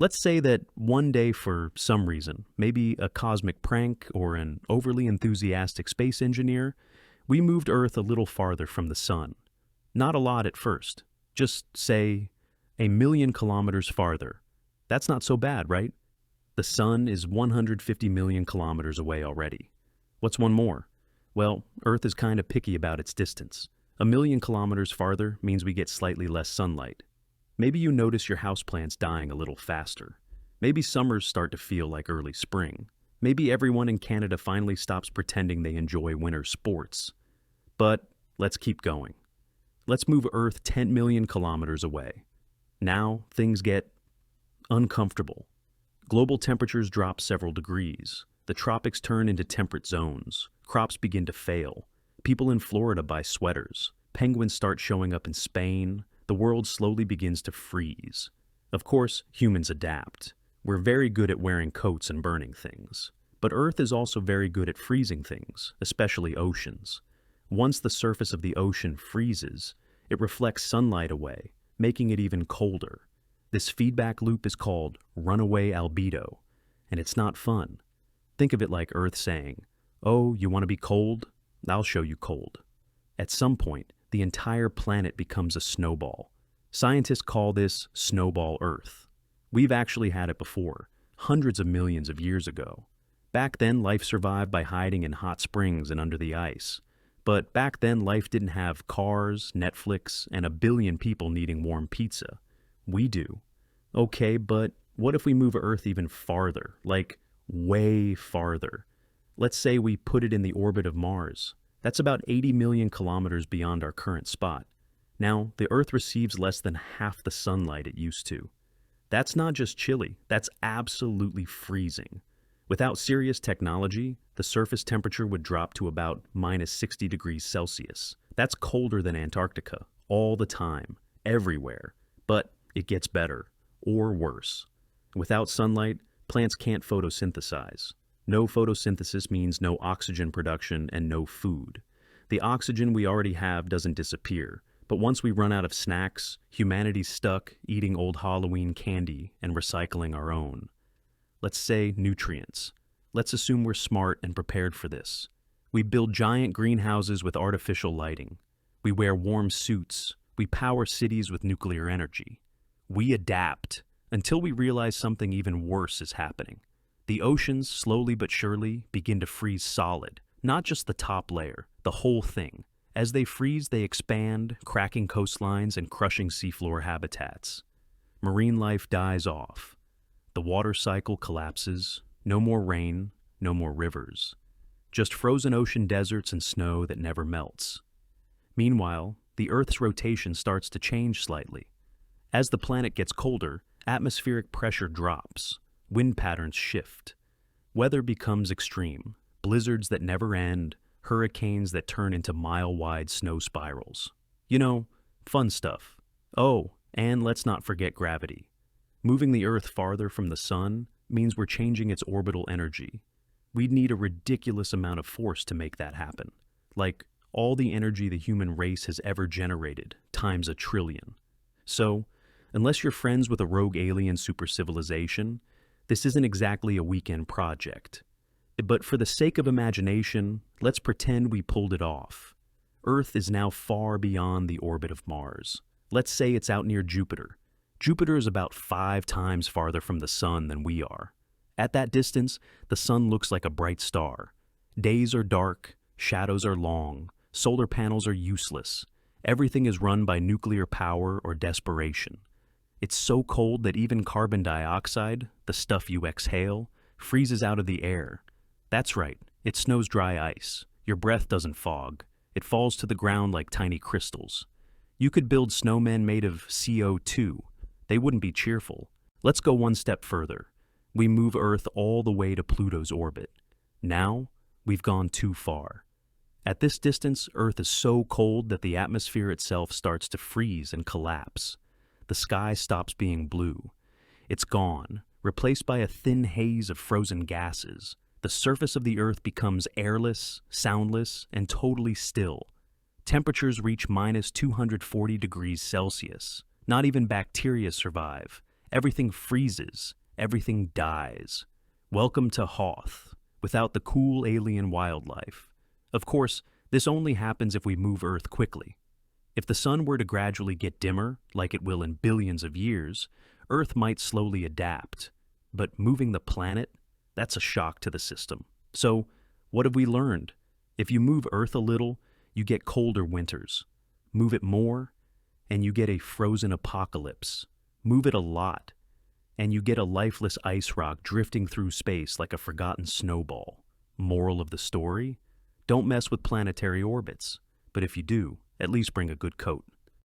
Let's say that one day, for some reason, maybe a cosmic prank or an overly enthusiastic space engineer, we moved Earth a little farther from the sun. Not a lot at first. Just, say, 1 million kilometers farther. That's not so bad, right? The sun is 150 million kilometers away already. What's one more? Well, Earth is kind of picky about its distance. 1 million kilometers farther means we get slightly less sunlight. Maybe you notice your houseplants dying a little faster. Maybe summers start to feel like early spring. Maybe everyone in Canada finally stops pretending they enjoy winter sports. But let's keep going. Let's move Earth 10 million kilometers away. Now things get uncomfortable. Global temperatures drop several degrees. The tropics turn into temperate zones. Crops begin to fail. People in Florida buy sweaters. Penguins start showing up in Spain. The world slowly begins to freeze. Of course, humans adapt. We're very good at wearing coats and burning things. But Earth is also very good at freezing things, especially oceans. Once the surface of the ocean freezes, it reflects sunlight away, making it even colder. This feedback loop is called runaway albedo, and it's not fun. Think of it like Earth saying, "Oh, you want to be cold? I'll show you cold." At some point, the entire planet becomes a snowball. Scientists call this snowball Earth. We've actually had it before, hundreds of millions of years ago. Back then, life survived by hiding in hot springs and under the ice. But back then, life didn't have cars, Netflix, and 1 billion people needing warm pizza. We do. Okay, but what if we move Earth even farther, like way farther? Let's say we put it in the orbit of Mars. That's about 80 million kilometers beyond our current spot. Now, the Earth receives less than half the sunlight it used to. That's not just chilly, that's absolutely freezing. Without serious technology, the surface temperature would drop to about minus 60 degrees Celsius. That's colder than Antarctica, all the time, everywhere. But it gets better, or worse. Without sunlight, plants can't photosynthesize. No photosynthesis means no oxygen production and no food. The oxygen we already have doesn't disappear, but once we run out of snacks, humanity's stuck eating old Halloween candy and recycling our own. Let's say nutrients. Let's assume we're smart and prepared for this. We build giant greenhouses with artificial lighting. We wear warm suits. We power cities with nuclear energy. We adapt until we realize something even worse is happening. The oceans, slowly but surely, begin to freeze solid, not just the top layer, the whole thing. As they freeze, they expand, cracking coastlines and crushing seafloor habitats. Marine life dies off. The water cycle collapses. No more rain, no more rivers. Just frozen ocean deserts and snow that never melts. Meanwhile, the Earth's rotation starts to change slightly. As the planet gets colder, atmospheric pressure drops. Wind patterns shift. Weather becomes extreme. Blizzards that never end, hurricanes that turn into mile-wide snow spirals. You know, fun stuff. Oh, and let's not forget gravity. Moving the Earth farther from the sun means we're changing its orbital energy. We'd need a ridiculous amount of force to make that happen. Like all the energy the human race has ever generated, times 1 trillion. So, unless you're friends with a rogue alien supercivilization, this isn't exactly a weekend project. But for the sake of imagination, let's pretend we pulled it off. Earth is now far beyond the orbit of Mars. Let's say it's out near Jupiter. Jupiter is about 5 times farther from the sun than we are. At that distance, the sun looks like a bright star. Days are dark, shadows are long, solar panels are useless. Everything is run by nuclear power or desperation. It's so cold that even carbon dioxide, the stuff you exhale, freezes out of the air. That's right, it snows dry ice. Your breath doesn't fog. It falls to the ground like tiny crystals. You could build snowmen made of CO2. They wouldn't be cheerful. Let's go one step further. We move Earth all the way to Pluto's orbit. Now, we've gone too far. At this distance, Earth is so cold that the atmosphere itself starts to freeze and collapse. The sky stops being blue. It's gone, replaced by a thin haze of frozen gases. The surface of the Earth becomes airless, soundless, and totally still. Temperatures reach minus 240 degrees Celsius. Not even bacteria survive. Everything freezes. Everything dies. Welcome to Hoth, without the cool alien wildlife. Of course, this only happens if we move Earth quickly. If the sun were to gradually get dimmer, like it will in billions of years, Earth might slowly adapt. But moving the planet, that's a shock to the system. So, what have we learned? If you move Earth a little, you get colder winters. Move it more, and you get a frozen apocalypse. Move it a lot, and you get a lifeless ice rock drifting through space like a forgotten snowball. Moral of the story? Don't mess with planetary orbits. But if you do, at least bring a good coat.